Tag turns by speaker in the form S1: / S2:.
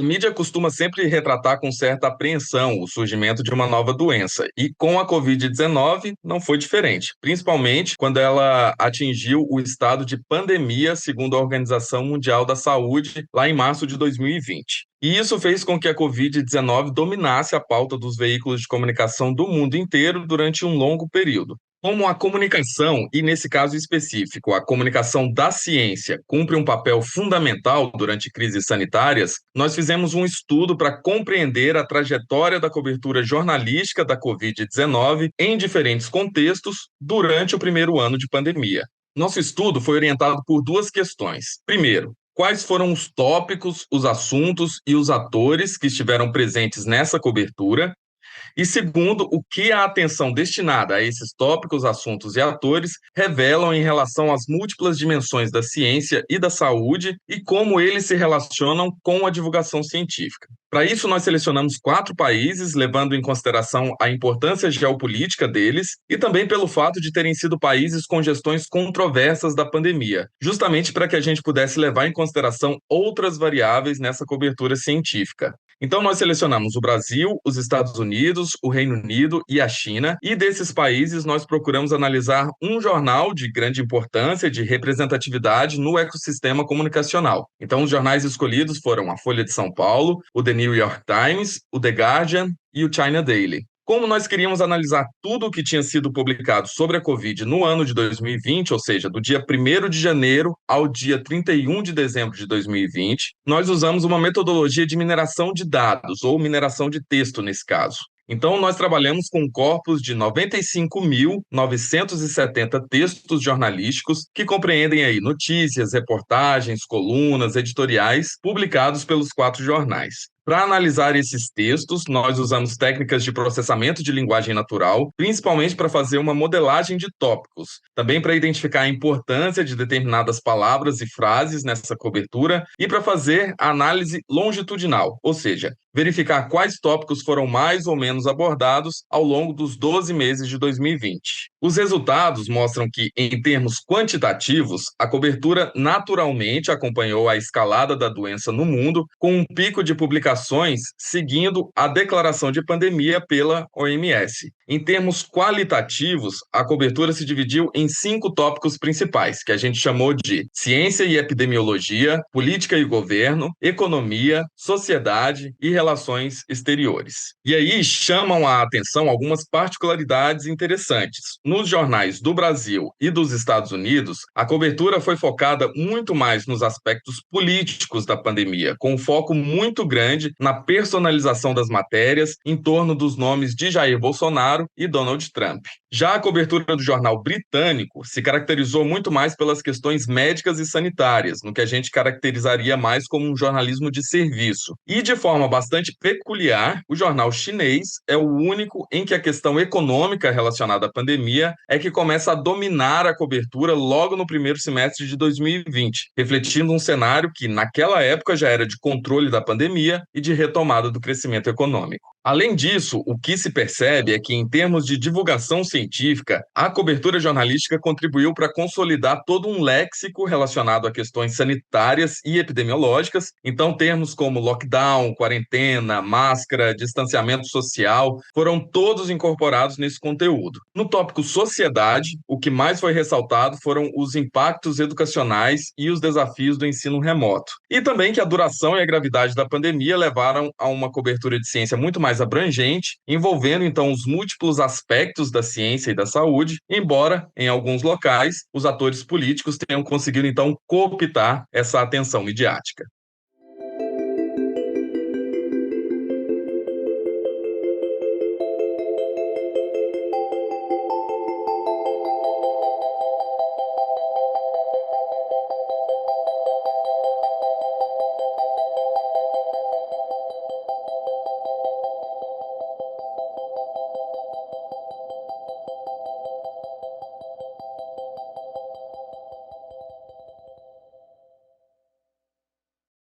S1: mídia costuma sempre retratar com certa apreensão o surgimento de uma nova doença, e com a Covid-19 não foi diferente, principalmente quando ela atingiu o estado de pandemia, segundo a Organização Mundial da Saúde, lá em março de 2020. E isso fez com que a Covid-19 dominasse a pauta dos veículos de comunicação do mundo inteiro durante um longo período. Como a comunicação, e nesse caso específico, a comunicação da ciência, cumpre um papel fundamental durante crises sanitárias, nós fizemos um estudo para compreender a trajetória da cobertura jornalística da Covid-19 em diferentes contextos durante o primeiro ano de pandemia. Nosso estudo foi orientado por duas questões. Primeiro, quais foram os tópicos, os assuntos e os atores que estiveram presentes nessa cobertura? E segundo, o que a atenção destinada a esses tópicos, assuntos e atores revelam em relação às múltiplas dimensões da ciência e da saúde e como eles se relacionam com a divulgação científica. Para isso, nós selecionamos 4 países, levando em consideração a importância geopolítica deles e também pelo fato de terem sido países com gestões controversas da pandemia, justamente para que a gente pudesse levar em consideração outras variáveis nessa cobertura científica. Então, nós selecionamos o Brasil, os Estados Unidos, o Reino Unido e a China, e desses países nós procuramos analisar um jornal de grande importância, de representatividade no ecossistema comunicacional. Então, os jornais escolhidos foram a Folha de São Paulo, o The New York Times, o The Guardian e o China Daily. Como nós queríamos analisar tudo o que tinha sido publicado sobre a Covid no ano de 2020, ou seja, do dia 1º de janeiro ao dia 31 de dezembro de 2020, nós usamos uma metodologia de mineração de dados, ou mineração de texto nesse caso. Então, nós trabalhamos com um corpus de 95.970 textos jornalísticos que compreendem aí notícias, reportagens, colunas, editoriais publicados pelos 4 jornais. Para analisar esses textos, nós usamos técnicas de processamento de linguagem natural, principalmente para fazer uma modelagem de tópicos, também para identificar a importância de determinadas palavras e frases nessa cobertura e para fazer a análise longitudinal, ou seja, verificar quais tópicos foram mais ou menos abordados ao longo dos 12 meses de 2020. Os resultados mostram que, em termos quantitativos, a cobertura naturalmente acompanhou a escalada da doença no mundo, com um pico de publicações seguindo a declaração de pandemia pela OMS. Em termos qualitativos, a cobertura se dividiu em 5 tópicos principais, que a gente chamou de ciência e epidemiologia, política e governo, economia, sociedade e relações exteriores. E aí chamam a atenção algumas particularidades interessantes. Nos jornais do Brasil e dos Estados Unidos, a cobertura foi focada muito mais nos aspectos políticos da pandemia, com um foco muito grande na personalização das matérias em torno dos nomes de Jair Bolsonaro e Donald Trump. Já a cobertura do jornal britânico se caracterizou muito mais pelas questões médicas e sanitárias, no que a gente caracterizaria mais como um jornalismo de serviço. E, de forma bastante peculiar, o jornal chinês é o único em que a questão econômica relacionada à pandemia é que começa a dominar a cobertura logo no primeiro semestre de 2020, refletindo um cenário que, naquela época, já era de controle da pandemia e de retomada do crescimento econômico. Além disso, o que se percebe é que, em termos de divulgação científica, a cobertura jornalística contribuiu para consolidar todo um léxico relacionado a questões sanitárias e epidemiológicas. Então, termos como lockdown, quarentena, máscara, distanciamento social foram todos incorporados nesse conteúdo. No tópico sociedade, o que mais foi ressaltado foram os impactos educacionais e os desafios do ensino remoto. E também que a duração e a gravidade da pandemia levaram a uma cobertura de ciência muito mais abrangente, envolvendo então os múltiplos aspectos da ciência e da saúde, embora, em alguns locais, os atores políticos tenham conseguido então cooptar essa atenção midiática.